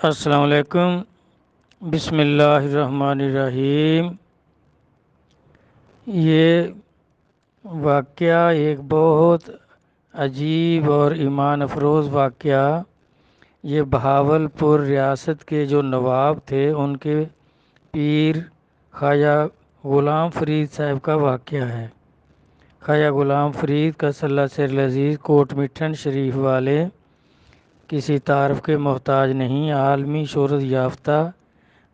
السلام علیکم۔ بسم اللہ الرحمن الرحیم۔ یہ واقعہ ایک بہت عجیب اور ایمان افروز واقعہ یہ بہاولپور ریاست کے جو نواب تھے ان کے پیر خواجہ غلام فرید صاحب کا واقعہ ہے۔ خواجہ غلام فرید قدس اللہ سر العزیز کوٹ مٹھن شریف والے کسی تعارف کے محتاج نہیں، عالمی شہرت یافتہ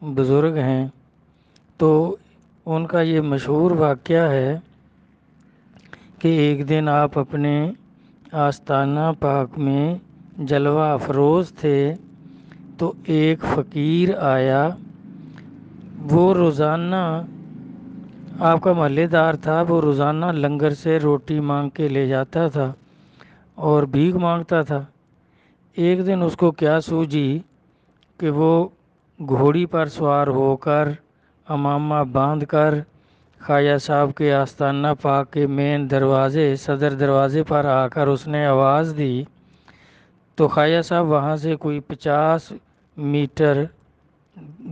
بزرگ ہیں۔ تو ان کا یہ مشہور واقعہ ہے کہ ایک دن آپ اپنے آستانہ پاک میں جلوہ افروز تھے تو ایک فقیر آیا۔ وہ روزانہ آپ کا محلے دار تھا، وہ روزانہ لنگر سے روٹی مانگ کے لے جاتا تھا اور بھیک مانگتا تھا۔ ایک دن اس کو کیا سوجی کہ وہ گھوڑی پر سوار ہو کر امامہ باندھ کر خواجہ صاحب کے آستانہ پاک کے مین دروازے صدر دروازے پر آ کر اس نے آواز دی تو خواجہ صاحب وہاں سے کوئی 50 میٹر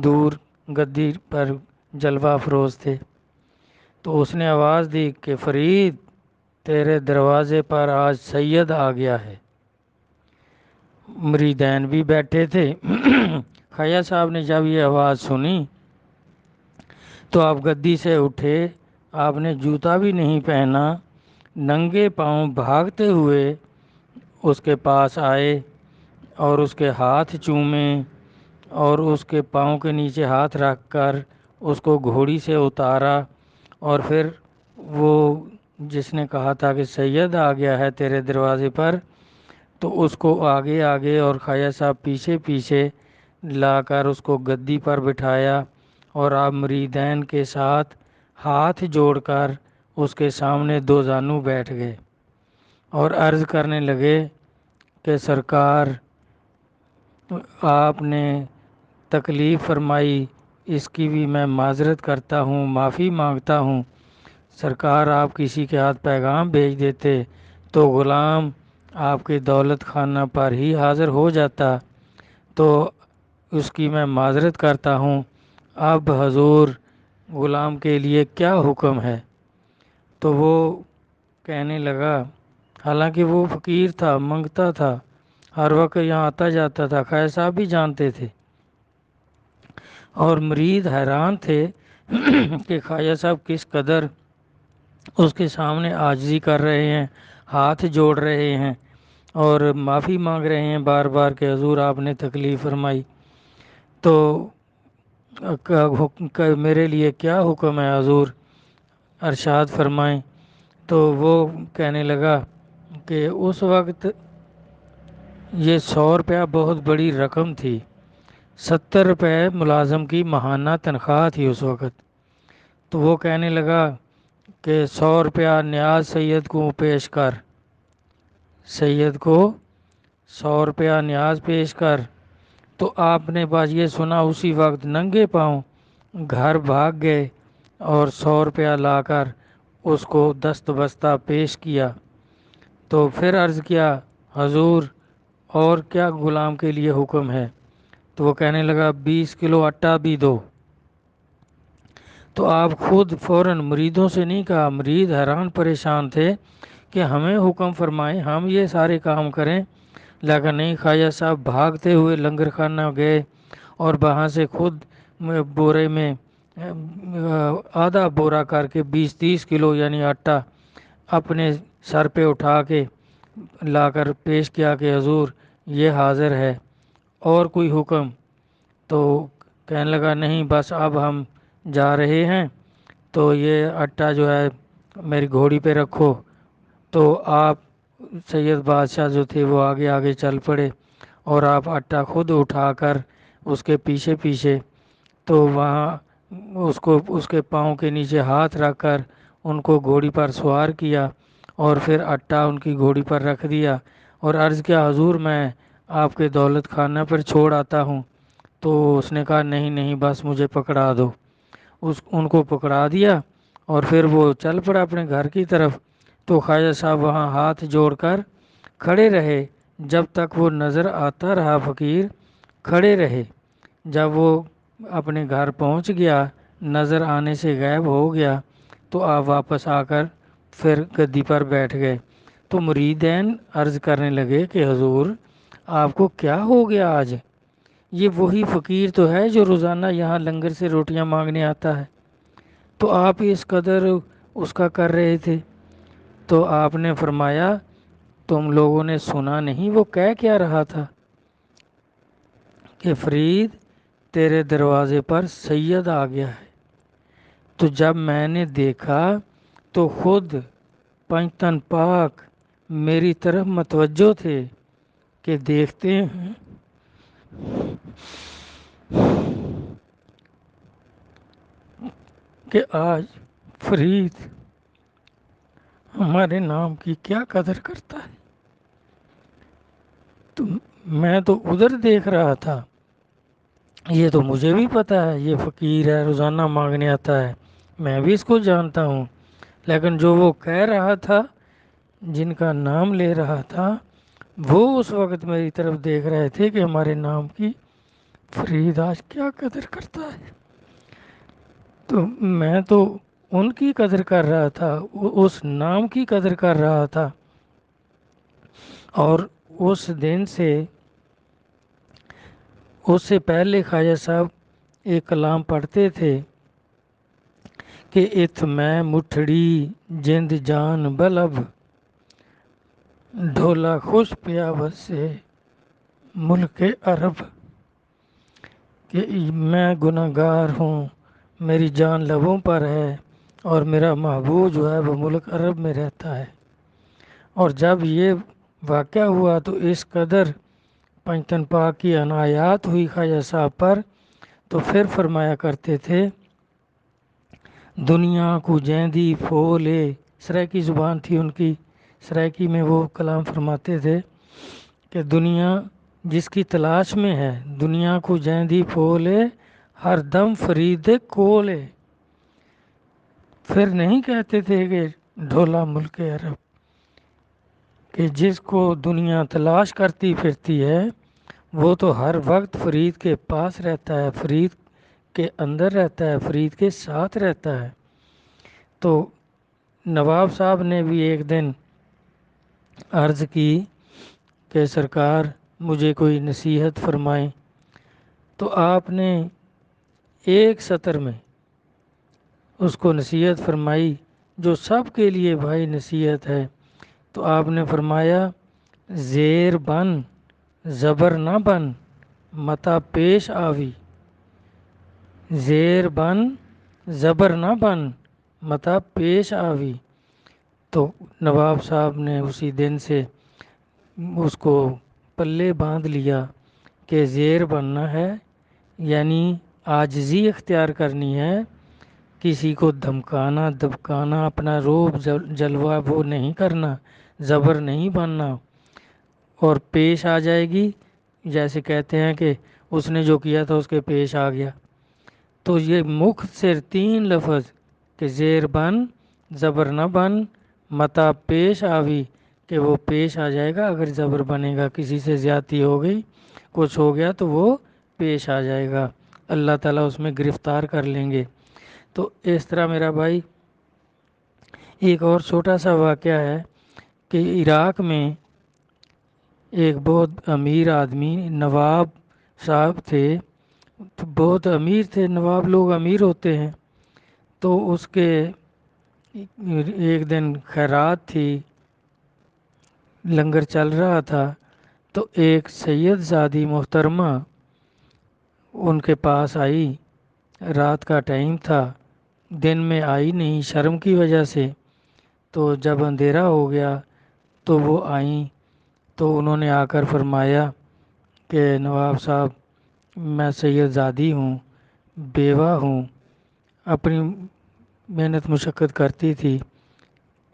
دور گدی پر جلوہ افروز تھے۔ تو اس نے آواز دی کہ فرید، تیرے دروازے پر آج سید آ گیا ہے۔ مریدین بھی بیٹھے تھے۔ خواجہ صاحب نے جب یہ آواز سنی تو آپ گدی سے اٹھے، آپ نے جوتا بھی نہیں پہنا، ننگے پاؤں بھاگتے ہوئے اس کے پاس آئے اور اس کے ہاتھ چومے اور اس کے پاؤں کے نیچے ہاتھ رکھ کر اس کو گھوڑی سے اتارا، اور پھر وہ جس نے کہا تھا کہ سید آ گیا ہے تیرے دروازے پر، تو اس کو آگے آگے اور خواجہ صاحب پیچھے پیچھے لا کر اس کو گدی پر بٹھایا، اور آپ مریدین کے ساتھ ہاتھ جوڑ کر اس کے سامنے دو زانو بیٹھ گئے اور عرض کرنے لگے کہ سرکار، آپ نے تکلیف فرمائی، اس کی بھی میں معذرت کرتا ہوں، معافی مانگتا ہوں۔ سرکار، آپ کسی کے ہاتھ پیغام بھیج دیتے تو غلام آپ کے دولت خانہ پر ہی حاضر ہو جاتا، تو اس کی میں معذرت کرتا ہوں۔ اب حضور غلام کے لیے کیا حکم ہے؟ تو وہ کہنے لگا، حالانکہ وہ فقیر تھا، منگتا تھا، ہر وقت یہاں آتا جاتا تھا، خواجہ صاحب بھی جانتے تھے، اور مرید حیران تھے کہ خواجہ صاحب کس قدر اس کے سامنے عاجزی کر رہے ہیں، ہاتھ جوڑ رہے ہیں اور معافی مانگ رہے ہیں بار بار کہ حضور آپ نے تکلیف فرمائی، تو میرے لیے کیا حکم ہے حضور، ارشاد فرمائیں۔ تو وہ کہنے لگا کہ اس وقت یہ 100 روپیہ بہت بڑی رقم تھی، 70 روپے ملازم کی ماہانہ تنخواہ تھی اس وقت۔ تو وہ کہنے لگا کہ 100 روپیہ نیاز سید کو پیش کر، سید کو 100 روپیہ نیاز پیش کر۔ تو آپ نے بس یہ سنا، اسی وقت ننگے پاؤں گھر بھاگ گئے اور 100 روپیہ لا کر اس کو دست بستہ پیش کیا۔ تو پھر عرض کیا، حضور اور کیا غلام کے لیے حکم ہے؟ تو وہ کہنے لگا 20 کلو آٹا بھی دو۔ تو آپ خود فوراً، مریدوں سے نہیں کہا، مرید حیران پریشان تھے کہ ہمیں حکم فرمائیں، ہم یہ سارے کام کریں، لیکن نہیں، خواجہ صاحب بھاگتے ہوئے لنگر خانہ گئے اور وہاں سے خود بورے میں آدھا بورا کر کے 20-30 کلو یعنی آٹا اپنے سر پہ اٹھا کے لا کر پیش کیا کہ حضور یہ حاضر ہے، اور کوئی حکم؟ تو کہنے لگا نہیں، بس اب ہم جا رہے ہیں، تو یہ آٹا جو ہے میری گھوڑی پہ رکھو۔ تو آپ سید بادشاہ جو تھے وہ آگے آگے چل پڑے اور آپ آٹا خود اٹھا کر اس کے پیچھے پیچھے، تو وہاں اس کے پاؤں کے نیچے ہاتھ رکھ کر ان کو گھوڑی پر سوار کیا اور پھر آٹا ان کی گھوڑی پر رکھ دیا اور عرض کیا، حضور میں آپ کے دولت خانہ پر چھوڑ آتا ہوں۔ تو اس نے کہا نہیں نہیں، بس مجھے پکڑا دو۔ ان کو پکڑا دیا اور پھر وہ چل پڑا اپنے گھر کی طرف۔ تو خواجہ صاحب وہاں ہاتھ جوڑ کر کھڑے رہے جب تک وہ نظر آتا رہا فقیر، کھڑے رہے۔ جب وہ اپنے گھر پہنچ گیا، نظر آنے سے غائب ہو گیا، تو آپ واپس آ کر پھر گدی پر بیٹھ گئے۔ تو مریدین عرض کرنے لگے کہ حضور آپ کو کیا ہو گیا آج؟ یہ وہی فقیر تو ہے جو روزانہ یہاں لنگر سے روٹیاں مانگنے آتا ہے، تو آپ اس قدر اس کا کر رہے تھے۔ تو آپ نے فرمایا تم لوگوں نے سنا نہیں وہ کہہ کیا رہا تھا کہ فرید تیرے دروازے پر سید آ گیا ہے۔ تو جب میں نے دیکھا تو خود پنجتن پاک میری طرف متوجہ تھے کہ دیکھتے ہیں کہ آج فرید ہمارے نام کی کیا قدر کرتا ہے۔ تو میں تو ادھر دیکھ رہا تھا، یہ تو مجھے بھی پتہ ہے یہ فقیر ہے روزانہ مانگنے آتا ہے، میں بھی اس کو جانتا ہوں، لیکن جو وہ کہہ رہا تھا، جن کا نام لے رہا تھا، وہ اس وقت میری طرف دیکھ رہے تھے کہ ہمارے نام کی فرید آج کیا قدر کرتا ہے۔ تو میں تو ان کی قدر کر رہا تھا، اس نام کی قدر کر رہا تھا۔ اور اس دن سے اس سے پہلے خواجہ صاحب ایک کلام پڑھتے تھے کہ ات میں مٹھڑی جند جان بلب ڈھولا خوش پیا بس سے ملک عرب، کہ میں گناہ گار ہوں، میری جان لبوں پر ہے، اور میرا محبوب جو ہے وہ ملک عرب میں رہتا ہے۔ اور جب یہ واقعہ ہوا تو اس قدر پنجتن پاک کی عنایات ہوئی خواجہ صاحب پر، تو پھر فرمایا کرتے تھے دنیا کو جیندی پھولے، سرائکی زبان تھی ان کی، سرائکی میں وہ کلام فرماتے تھے کہ دنیا جس کی تلاش میں ہے، دنیا کو جیندی پھولے ہر دم فرید کولے۔ پھر نہیں کہتے تھے کہ ڈھولا ملک عرب، کہ جس کو دنیا تلاش کرتی پھرتی ہے وہ تو ہر وقت فرید کے پاس رہتا ہے، فرید کے اندر رہتا ہے، فرید کے ساتھ رہتا ہے۔ تو نواب صاحب نے بھی ایک دن عرض کی کہ سرکار مجھے کوئی نصیحت فرمائیں، تو آپ نے ایک سطر میں اس کو نصیحت فرمائی جو سب کے لیے بھائی نصیحت ہے۔ تو آپ نے فرمایا زیر بن زبر نہ بن متا پیش آوی، زیر بن زبر نہ بن متا پیش آوی۔ تو نواب صاحب نے اسی دن سے اس کو پلے باندھ لیا کہ زیر بننا ہے، یعنی عاجزی اختیار کرنی ہے، کسی کو دھمکانا دبکانا، اپنا روب جلوہ وہ نہیں کرنا، زبر نہیں بننا، اور پیش آ جائے گی، جیسے کہتے ہیں کہ اس نے جو کیا تھا اس کے پیش آ گیا۔ تو یہ مختصر 3 لفظ کہ زیر بن زبر نہ بن متا پیش آوی، کہ وہ پیش آ جائے گا اگر زبر بنے گا، کسی سے زیادتی ہو گئی، کچھ ہو گیا تو وہ پیش آ جائے گا، اللہ تعالیٰ اس میں گرفتار کر لیں گے۔ تو اس طرح میرا بھائی ایک اور چھوٹا سا واقعہ ہے کہ عراق میں ایک بہت امیر آدمی نواب صاحب تھے، تو بہت امیر تھے، نواب لوگ امیر ہوتے ہیں۔ تو اس کے ایک دن خیرات تھی، لنگر چل رہا تھا، تو ایک سید زادی محترمہ ان کے پاس آئی، رات کا ٹائم تھا، دن میں آئی نہیں شرم کی وجہ سے۔ تو جب اندھیرا ہو گیا تو وہ آئیں، تو انہوں نے آ کر فرمایا کہ نواب صاحب میں سید زادی ہوں، بیوہ ہوں، اپنی محنت مشقت کرتی تھی،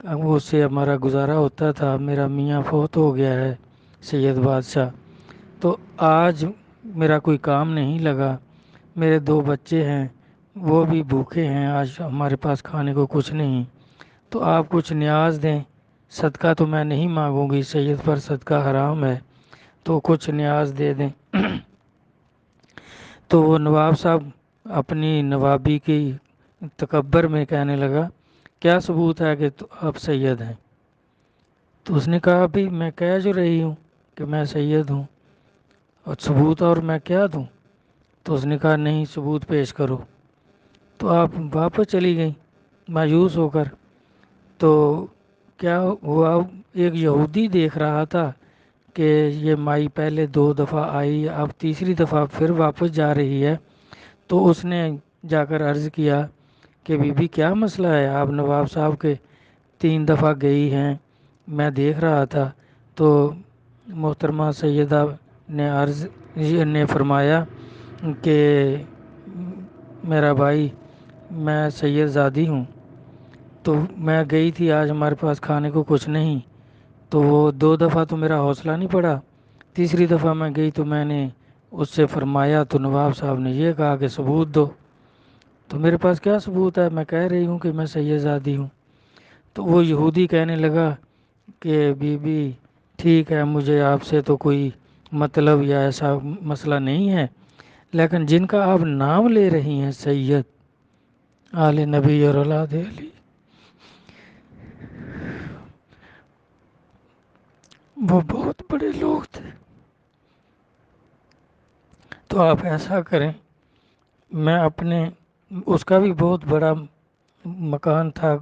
اس سے ہمارا گزارا ہوتا تھا، میرا میاں فوت ہو گیا ہے سید بادشاہ، تو آج میرا کوئی کام نہیں لگا، میرے 2 بچے ہیں وہ بھی بھوکے ہیں، آج ہمارے پاس کھانے کو کچھ نہیں، تو آپ کچھ نیاز دیں، صدقہ تو میں نہیں مانگوں گی، سید پر صدقہ حرام ہے، تو کچھ نیاز دے دیں۔ تو وہ نواب صاحب اپنی نوابی کی تکبر میں کہنے لگا کیا ثبوت ہے کہ آپ سید ہیں؟ تو اس نے کہا ابھی میں کہہ جو رہی ہوں کہ میں سید ہوں، اور ثبوت اور میں کیا دوں؟ تو اس نے کہا نہیں، ثبوت پیش کرو۔ تو آپ واپس چلی گئیں مایوس ہو کر۔ تو کیا ہوا، ایک یہودی دیکھ رہا تھا کہ یہ مائی پہلے 2 دفعہ آئی، اب تیسری دفعہ پھر واپس جا رہی ہے، تو اس نے جا کر عرض کیا کہ بی بی کیا مسئلہ ہے، آپ نواب صاحب کے 3 دفعہ گئی ہیں، میں دیکھ رہا تھا۔ تو محترمہ سیدہ نے فرمایا کہ میرا بھائی، میں سید زادی ہوں، تو میں گئی تھی، آج ہمارے پاس کھانے کو کچھ نہیں، تو وہ 2 دفعہ تو میرا حوصلہ نہیں پڑا، تیسری دفعہ میں گئی تو میں نے اس سے فرمایا تو نواب صاحب نے یہ کہا کہ ثبوت دو۔ تو میرے پاس کیا ثبوت ہے، میں کہہ رہی ہوں کہ میں سید زادی ہوں۔ تو وہ یہودی کہنے لگا کہ بی بی ٹھیک ہے، مجھے آپ سے تو کوئی مطلب یا ایسا مسئلہ نہیں ہے، لیکن جن کا آپ نام لے رہی ہیں سید، آل نبی اور اولاد علی، وہ بہت بڑے لوگ تھے۔ تو آپ ایسا کریں، میں اپنے اس کا بھی بہت بڑا مکان تھا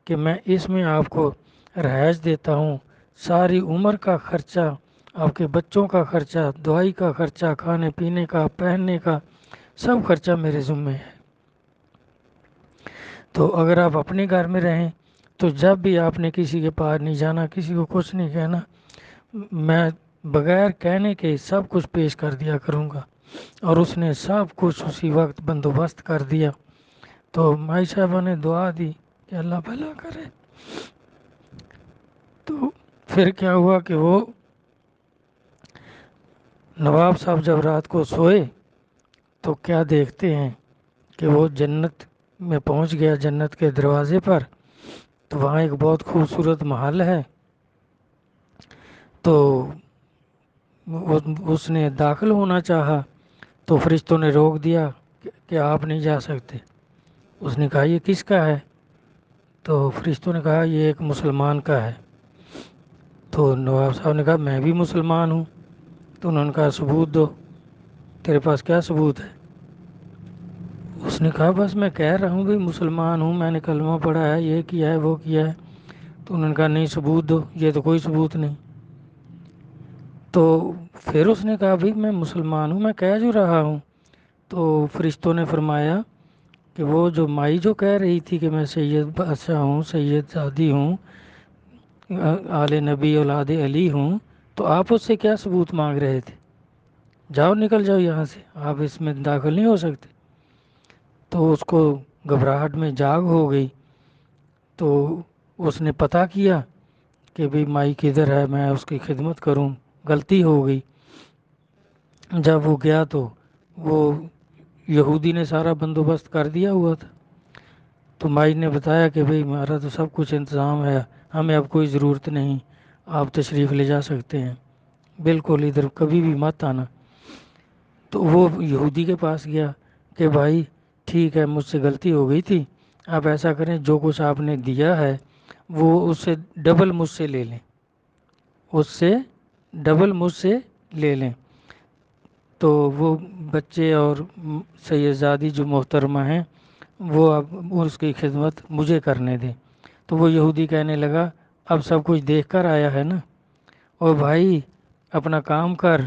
کہ میں اس میں آپ کو رہائش دیتا ہوں، ساری عمر کا خرچہ، آپ کے بچوں کا خرچہ، دوائی کا خرچہ، کھانے پینے کا، پہننے کا، سب خرچہ میرے ذمے ہے۔ تو اگر آپ اپنے گھر میں رہیں تو جب بھی آپ نے کسی کے پاس نہیں جانا، کسی کو کچھ نہیں کہنا، میں بغیر کہنے کے سب کچھ پیش کر دیا کروں گا۔ اور اس نے سب کچھ اسی وقت بندوبست کر دیا۔ تو مائی صاحبہ نے دعا دی کہ اللہ بھلا کرے۔ تو پھر کیا ہوا کہ وہ نواب صاحب جب رات کو سوئے تو کیا دیکھتے ہیں کہ وہ جنت میں پہنچ گیا، جنت کے دروازے پر۔ تو وہاں ایک بہت خوبصورت محل ہے، تو اس نے داخل ہونا چاہا تو فرشتوں نے روک دیا کہ آپ نہیں جا سکتے۔ اس نے کہا یہ کس کا ہے؟ تو فرشتوں نے کہا یہ ایک مسلمان کا ہے۔ تو نواب صاحب نے کہا میں بھی مسلمان ہوں۔ تو انہوں نے کہا ثبوت دو، تیرے پاس کیا ثبوت ہے؟ اس نے کہا بس میں کہہ رہا ہوں بھائی مسلمان ہوں، میں نے کلمہ پڑھا ہے، یہ کیا ہے وہ کیا ہے۔ تو انہوں نے کہا نہیں ثبوت دو، یہ تو کوئی ثبوت نہیں۔ تو پھر اس نے کہا بھائی میں مسلمان ہوں، میں کہہ جو رہا ہوں۔ تو فرشتوں نے فرمایا کہ وہ جو مائی جو کہہ رہی تھی کہ میں سید بادشاہ ہوں، سید زادی ہوں، آل نبی اولاد علی ہوں، تو آپ اس سے کیا ثبوت مانگ رہے تھے؟ جاؤ نکل جاؤ یہاں سے، آپ اس میں داخل نہیں ہو سکتے۔ تو اس کو گھبراہٹ میں جاگ ہو گئی، تو اس نے پتہ کیا کہ بھئی مائی کدھر ہے، میں اس کی خدمت کروں، غلطی ہو گئی۔ جب وہ گیا تو وہ یہودی نے سارا بندوبست کر دیا ہوا تھا۔ تو مائی نے بتایا کہ بھئی ہمارا تو سب کچھ انتظام ہے، ہمیں اب کوئی ضرورت نہیں، آپ تشریف لے جا سکتے ہیں، بالکل ادھر کبھی بھی مت آنا۔ تو وہ یہودی کے پاس گیا کہ بھائی ٹھیک ہے، مجھ سے غلطی ہو گئی تھی، آپ ایسا کریں جو کچھ آپ نے دیا ہے وہ اس سے ڈبل مجھ سے لے لیں، اس سے ڈبل مجھ سے لے لیں۔ تو وہ بچے اور سیدزادی جو محترمہ ہیں وہ اب اس کی خدمت مجھے کرنے دیں۔ تو وہ یہودی کہنے لگا اب سب کچھ دیکھ کر آیا ہے نا، اور بھائی اپنا کام کر،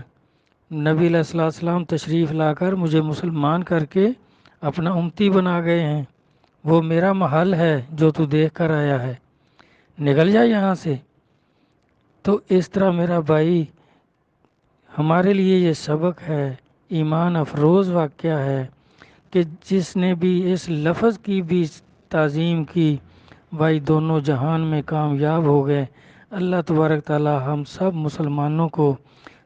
نبی علیہ الصلوۃ والسلام تشریف لا کر مجھے مسلمان کر کے اپنا امتی بنا گئے ہیں، وہ میرا محل ہے جو تو دیکھ کر آیا ہے، نکل جا یہاں سے۔ تو اس طرح میرا بھائی ہمارے لیے یہ سبق ہے، ایمان افروز واقعہ ہے کہ جس نے بھی اس لفظ کی بھی تعظیم کی بھائی دونوں جہان میں کامیاب ہو گئے۔ اللہ تبارک تعالی ہم سب مسلمانوں کو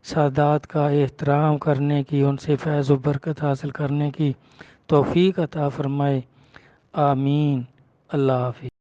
سادات کا احترام کرنے کی، ان سے فیض و برکت حاصل کرنے کی توفیق عطا فرمائے، آمین۔ اللہ حافظ۔